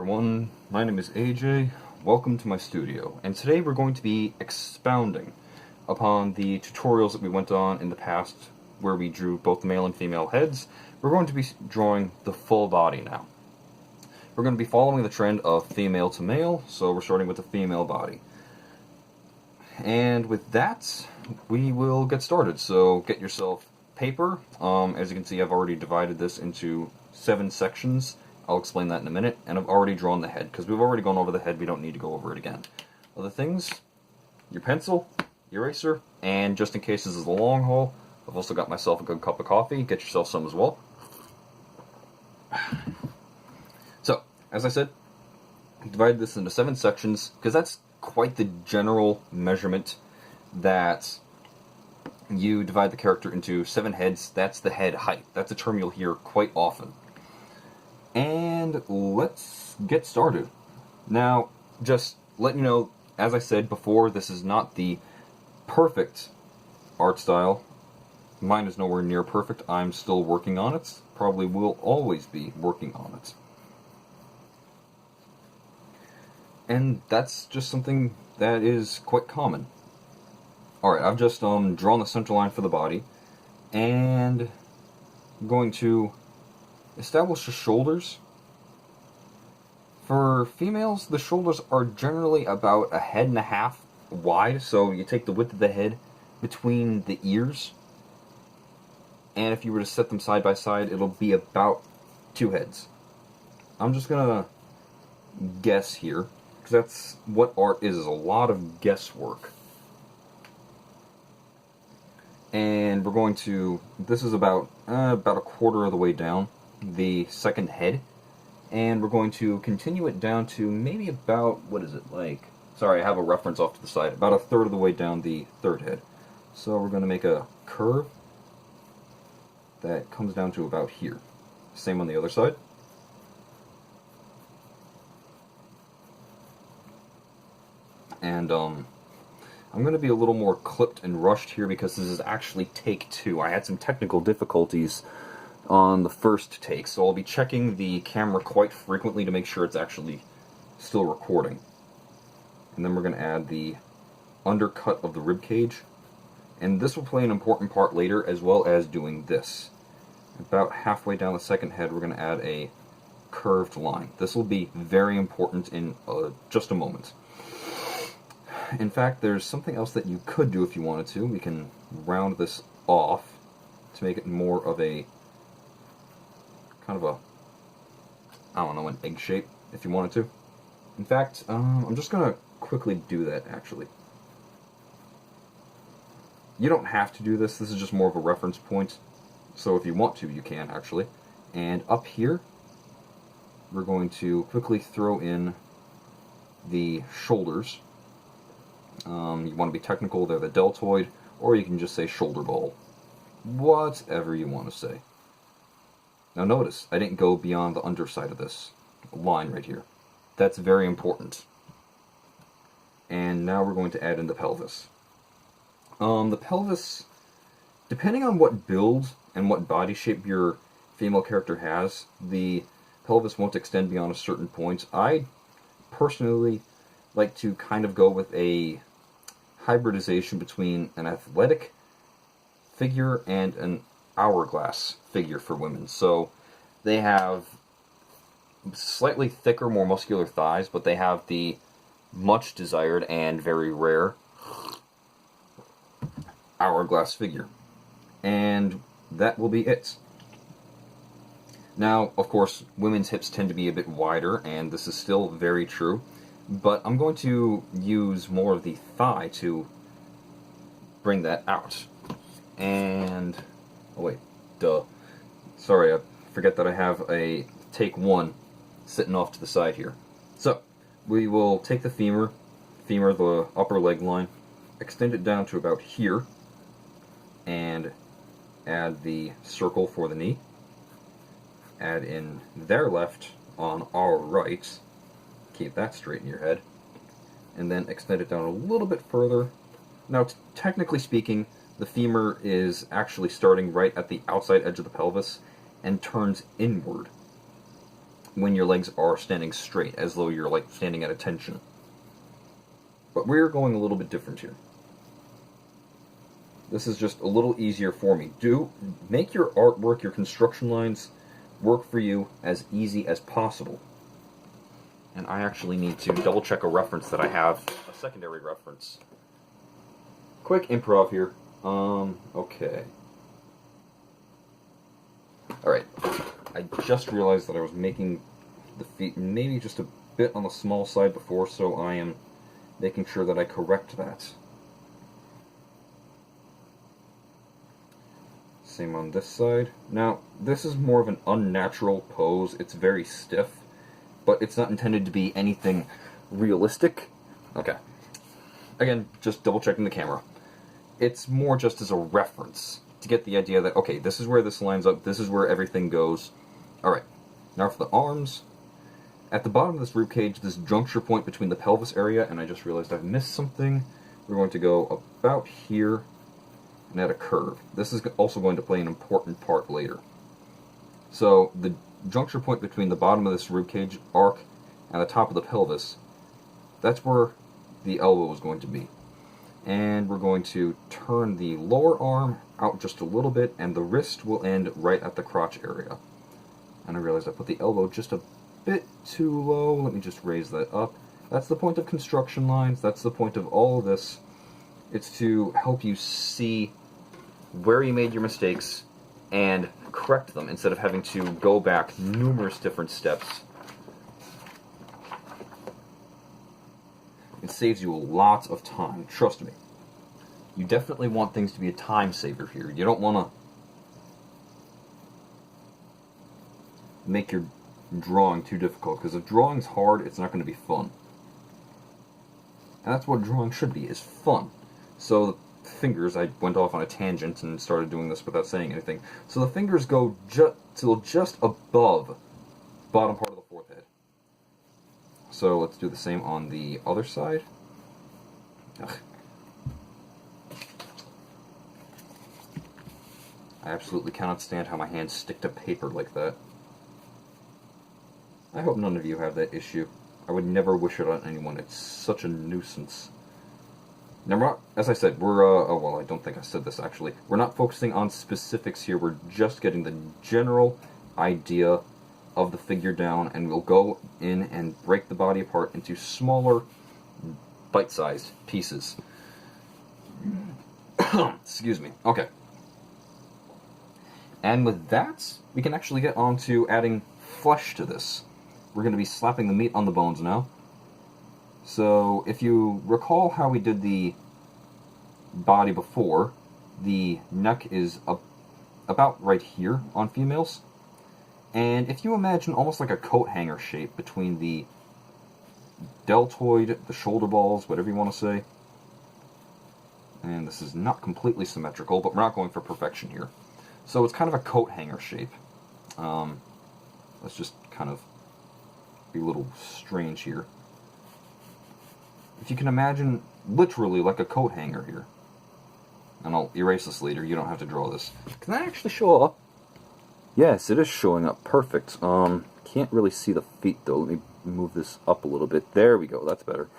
everyone, my name is AJ, welcome to my studio, and today we're going to be expounding upon the tutorials that we went on in the past where we drew both the male and female heads. We're going to be drawing the full body now. We're going to be following the trend of female to male, so we're starting with the female body. And with that, we will get started, so get yourself paper. As you can see, I've already divided this into 7 sections. I'll explain that in a minute, and I've already drawn the head, because we've already gone over the head, we don't need to go over it again. Other things, your pencil, your eraser, and just in case this is a long haul, I've also got myself a good cup of coffee. Get yourself some as well. So, as I said, I divided this into 7 sections, because that's quite the general measurement that you divide the character into 7 heads. That's the head height. That's a term you'll hear quite often. And let's get started. Now, just let you know, as I said before, this is not the perfect art style. Mine is nowhere near perfect. I'm still working on it. Probably will always be working on it. And that's just something that is quite common. Alright, I've just drawn the center line for the body, and I'm going to establish the shoulders. For females, the shoulders are generally about 1.5 heads wide, so you take the width of the head between the ears, and if you were to set them side by side, it'll be about 2 heads. I'm just gonna guess here, because that's what art is a lot of guesswork. And we're going to, this is about 1/4 of the way down the second head, and we're going to continue it down to maybe about, what is it, like, sorry, I have a reference off to the side, about 1/3 of the way down the third head. So we're going to make a curve that comes down to about here. Same on the other side. And I'm going to be a little more clipped and rushed here because this is actually take 2. I had some technical difficulties on the first take, so I'll be checking the camera quite frequently to make sure it's actually still recording. And then we're going to add the undercut of the rib cage, and this will play an important part later, as well as doing this. About halfway down the second head, we're going to add a curved line. This will be very important in just a moment. In fact, there's something else that you could do if you wanted to. We can round this off to make it more of a kind of a, I don't know, an egg shape, if you wanted to. In fact, I'm just going to quickly do that, actually. You don't have to do this. This is just more of a reference point. So if you want to, you can, actually. And up here, we're going to quickly throw in the shoulders. You want to be technical, they're the deltoid, or you can just say shoulder ball. Whatever you want to say. Now notice, I didn't go beyond the underside of this line right here. That's very important. And now we're going to add in the pelvis. The pelvis, depending on what build and what body shape your female character has, the pelvis won't extend beyond a certain point. I personally like to kind of go with a hybridization between an athletic figure and an hourglass figure for women. So they have slightly thicker, more muscular thighs, but they have the much desired and very rare hourglass figure. And that will be it. Now, of course, women's hips tend to be a bit wider, and this is still very true, but I'm going to use more of the thigh to bring that out. And oh wait, duh. Sorry, I forget that I have a take 1 sitting off to the side here. So, we will take the femur, the upper leg line, extend it down to about here, and add the circle for the knee. Add in their left on our right. Keep that straight in your head. And then extend it down a little bit further. Now, technically speaking, the femur is actually starting right at the outside edge of the pelvis and turns inward. when your legs are standing straight, as though you're like standing at attention. But we're going a little bit different here. This is just a little easier for me. Make your artwork, your construction lines, work for you as easy as possible. And I actually need to double check a reference that I have, a secondary reference. Quick improv here. Okay. Alright. I just realized that I was making the feet maybe just a bit on the small side before, so I am making sure that I correct that. Same on this side. Now, this is more of an unnatural pose. It's very stiff, but it's not intended to be anything realistic. Okay. Again, just double checking the camera. It's more just as a reference to get the idea that, okay, this is where this lines up, this is where everything goes. Alright, now for the arms. At the bottom of this ribcage, this juncture point between the pelvis area, and I just realized I've missed something. We're going to go about here and add a curve. This is also going to play an important part later. So the juncture point between the bottom of this ribcage arc and the top of the pelvis, that's where the elbow is going to be. And we're going to turn the lower arm out just a little bit, and the wrist will end right at the crotch area. And I realized I put the elbow just a bit too low. Let me just raise that up. That's the point of construction lines. That's the point of all of this. It's to help you see where you made your mistakes and correct them instead of having to go back numerous different steps. It saves you lots of time, trust me. You definitely want things to be a time saver here. You don't want to make your drawing too difficult, because if drawing's hard, it's not going to be fun. And that's what drawing should be, is fun. So the fingers, I went off on a tangent and started doing this without saying anything. So the fingers go till just above the bottom part of the forehead. So let's do the same on the other side. Ugh. I absolutely cannot stand how my hands stick to paper like that. I hope none of you have that issue. I would never wish it on anyone. It's such a nuisance. Now, we're not, as I said, oh, well, I don't think I said this, actually. We're not focusing on specifics here. We're just getting the general idea of the figure down, and we'll go in and break the body apart into smaller, bite-sized pieces. Excuse me. Okay. And with that, we can actually get on to adding flesh to this. We're going to be slapping the meat on the bones now. So, if you recall how we did the body before, the neck is about right here on females. And if you imagine almost like a coat hanger shape between the deltoid, the shoulder balls, whatever you want to say. And this is not completely symmetrical, but we're not going for perfection here. So it's kind of a coat hanger shape. Let's just kind of be a little strange here. If you can imagine literally like a coat hanger here. And I'll erase this later, you don't have to draw this. Can that actually show up? Yes, it is showing up. Perfect. Can't really see the feet though. Let me move this up a little bit. There we go, that's better.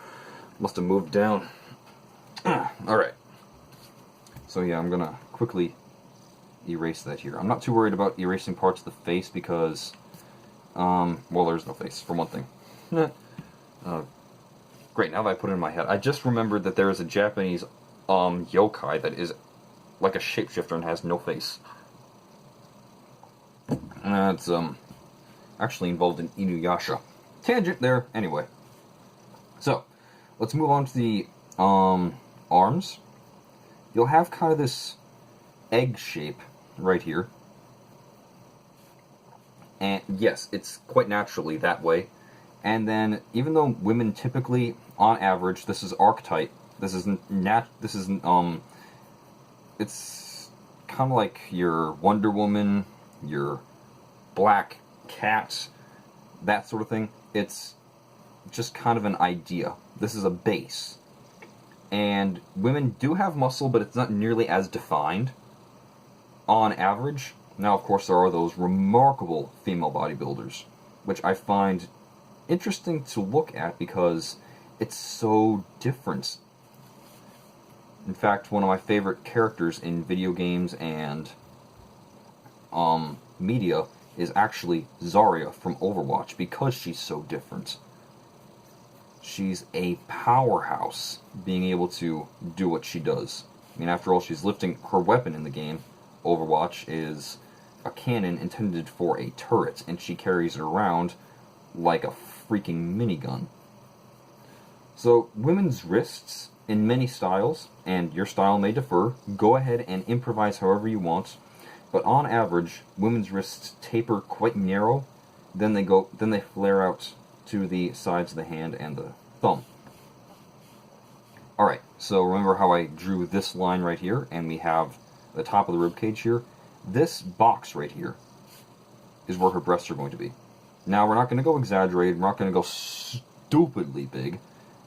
Must have moved down. Alright. So yeah, I'm gonna quickly erase that here. I'm not too worried about erasing parts of the face because, well, there's no face, for one thing. Great, now that I put it in my head, I just remembered that there is a Japanese yokai that is like a shapeshifter and has no face. And it's actually involved in Inuyasha. Tangent there, anyway. So, let's move on to the arms. You'll have kind of this egg shape right here. And yes, it's quite naturally that way. And then, even though women typically, on average, this is archetype. This isn't it's kind of like your Wonder Woman, your Black Cat, that sort of thing. It's just kind of an idea. This is a base. And women do have muscle, but it's not nearly as defined on average. Now, of course, there are those remarkable female bodybuilders which I find interesting to look at because it's so different. In fact, one of my favorite characters in video games and media is actually Zarya from Overwatch because she's so different. She's a powerhouse being able to do what she does. I mean, after all, she's lifting her weapon in the game. Overwatch is a cannon intended for a turret, and she carries it around like a freaking minigun. So, women's wrists in many styles, and your style may differ, go ahead and improvise however you want, but on average, women's wrists taper quite narrow, then they flare out to the sides of the hand and the thumb. Alright, so remember how I drew this line right here, and we have the top of the ribcage here? This box right here is where her breasts are going to be. Now, we're not going to go exaggerated, we're not going to go stupidly big,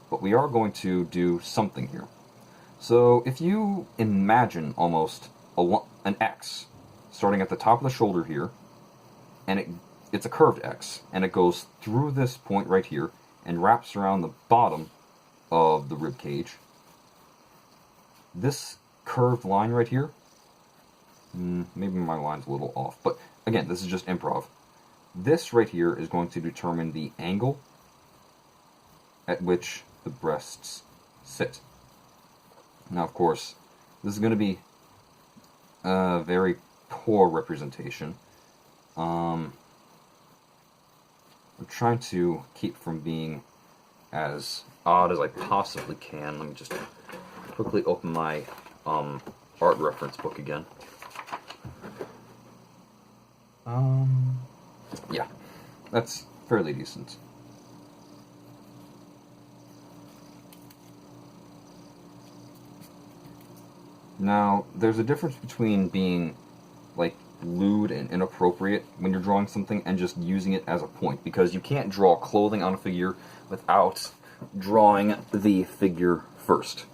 but we are going to do something here. So, if you imagine almost an X starting at the top of the shoulder here, and it's a curved X, and it goes through this point right here, and wraps around the bottom of the rib cage. This curved line right here, maybe my line's a little off, but again, this is just improv. This right here is going to determine the angle at which the breasts sit. Now, of course, this is going to be a very poor representation. I'm trying to keep from being as odd as I possibly can. Let me just quickly open my art reference book again. Yeah, that's fairly decent. Now, there's a difference between being, like, lewd and inappropriate when you're drawing something and just using it as a point, because you can't draw clothing on a figure without drawing the figure first.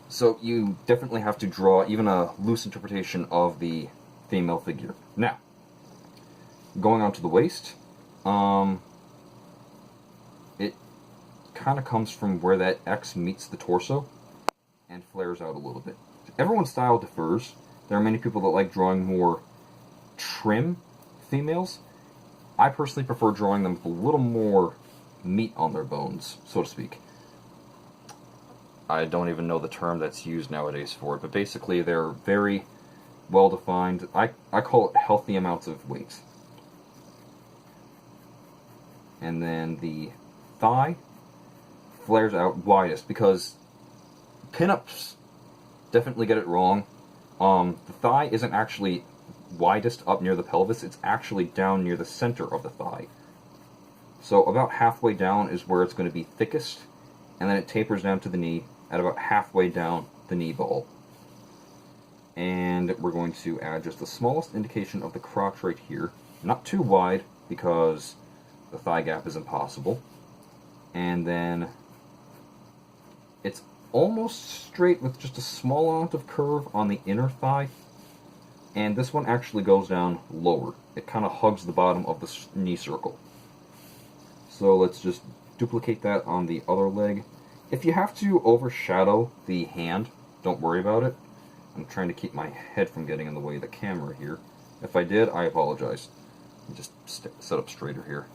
So you definitely have to draw even a loose interpretation of the female figure. Now, going on to the waist, it kind of comes from where that X meets the torso and flares out a little bit. Everyone's style differs. There are many people that like drawing more trim females. I personally prefer drawing them with a little more meat on their bones, so to speak. I don't even know the term that's used nowadays for it, but basically they're very well defined. I call it healthy amounts of weight. And then the thigh flares out widest, because pinups definitely get it wrong. The thigh isn't actually widest up near the pelvis, it's actually down near the center of the thigh. So about halfway down is where it's going to be thickest, and then it tapers down to the knee at about halfway down the knee ball. And we're going to add just the smallest indication of the crotch right here. Not too wide, because the thigh gap is impossible. And then it's almost straight with just a small amount of curve on the inner thigh. And this one actually goes down lower. It kind of hugs the bottom of the knee circle. So let's just duplicate that on the other leg. If you have to overshadow the hand, don't worry about it. I'm trying to keep my head from getting in the way of the camera here. If I did, I apologize. Let me just set up straighter here.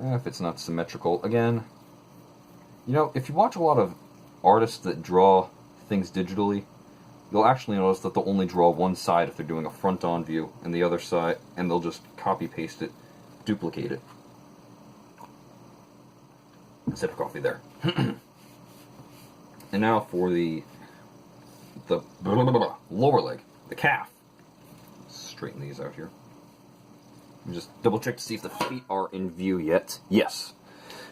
If it's not symmetrical, again, you know, if you watch a lot of artists that draw things digitally, you'll actually notice that they'll only draw one side if they're doing a front-on view, and the other side, and they'll just copy-paste it, duplicate it. Sip of coffee there. And now for the lower leg, the calf. Straighten these out here. Just double check to see if the feet are in view yet. Yes.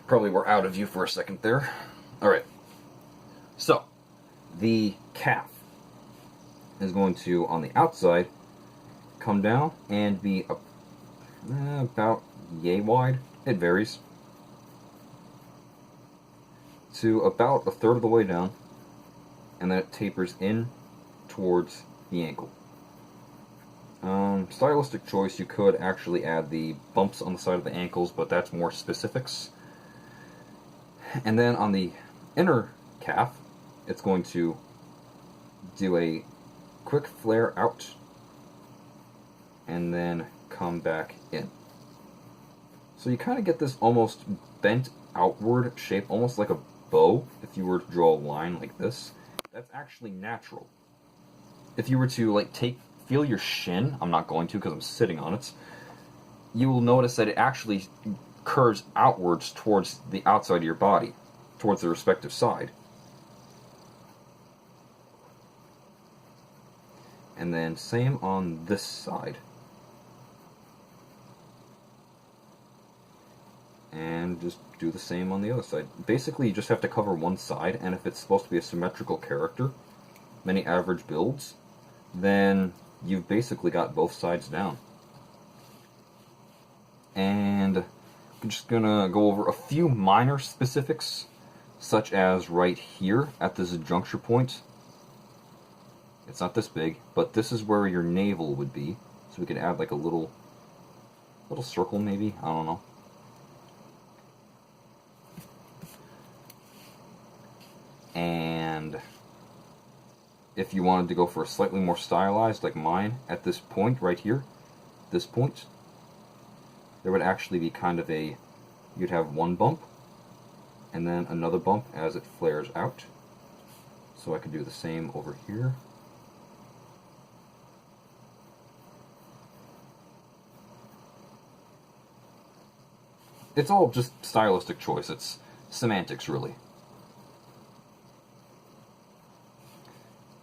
Probably were out of view for a second there. Alright. So, the calf is going to, on the outside, come down and be about yay wide. It varies. To about a third of the way down, and then it tapers in towards the ankle. Stylistic choice, you could actually add the bumps on the side of the ankles, but that's more specifics. And then on the inner calf, it's going to do a quick flare out and then come back in. So you kind of get this almost bent outward shape, almost like a bow, if you were to draw a line like this. That's actually natural. If you were to feel your shin, I'm not going to because I'm sitting on it, you will notice that it actually curves outwards towards the outside of your body, towards the respective side. And then same on this side. And just do the same on the other side. Basically, you just have to cover one side, and if it's supposed to be a symmetrical character, many average builds, then you've basically got both sides down. And I'm just gonna go over a few minor specifics, such as right here at this juncture point. It's not this big, but this is where your navel would be. So we could add like a little circle maybe, I don't know. And if you wanted to go for a slightly more stylized, like mine, at this point right here, this point, there would actually be kind of you'd have one bump, and then another bump as it flares out. So I could do the same over here. It's all just stylistic choice, it's semantics really.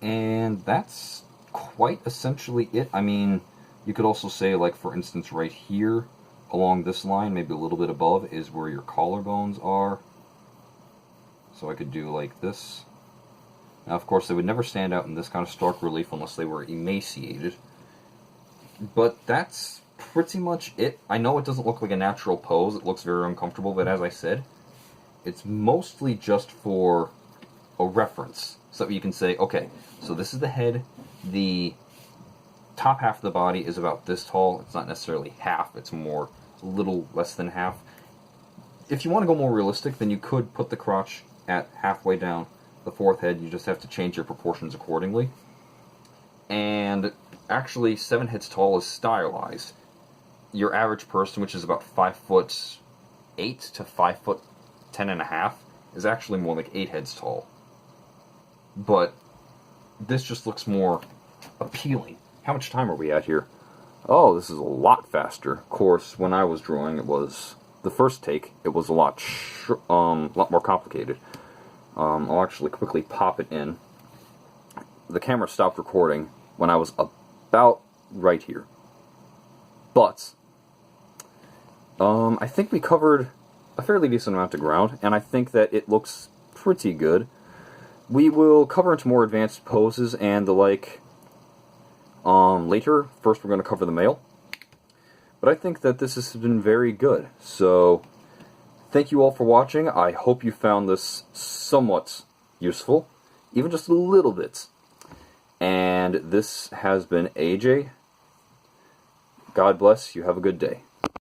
And that's quite essentially it. I mean, you could also say, like, for instance, right here, along this line, maybe a little bit above, is where your collarbones are. So I could do like this. Now, of course, they would never stand out in this kind of stark relief unless they were emaciated. But that's pretty much it. I know it doesn't look like a natural pose. It looks very uncomfortable, but as I said, it's mostly just for a reference. So you can say, okay, so this is the head. The top half of the body is about this tall. It's not necessarily half. It's more a little less than half. If you want to go more realistic, then you could put the crotch at halfway down the fourth head. You just have to change your proportions accordingly. And actually, 7 heads tall is stylized. Your average person, which is about 5'8" to 5'10.5", is actually more like 8 heads tall. But this just looks more appealing. How much time are we at here? Oh, this is a lot faster. Of course, when I was drawing, it was the first take. It was a lot more complicated. I'll actually quickly pop it in. The camera stopped recording when I was about right here. But I think we covered a fairly decent amount of ground, and I think that it looks pretty good. We will cover into more advanced poses and the like later. First, we're going to cover the male. But I think that this has been very good. So, thank you all for watching. I hope you found this somewhat useful, even just a little bit. And this has been AJ. God bless. You have a good day.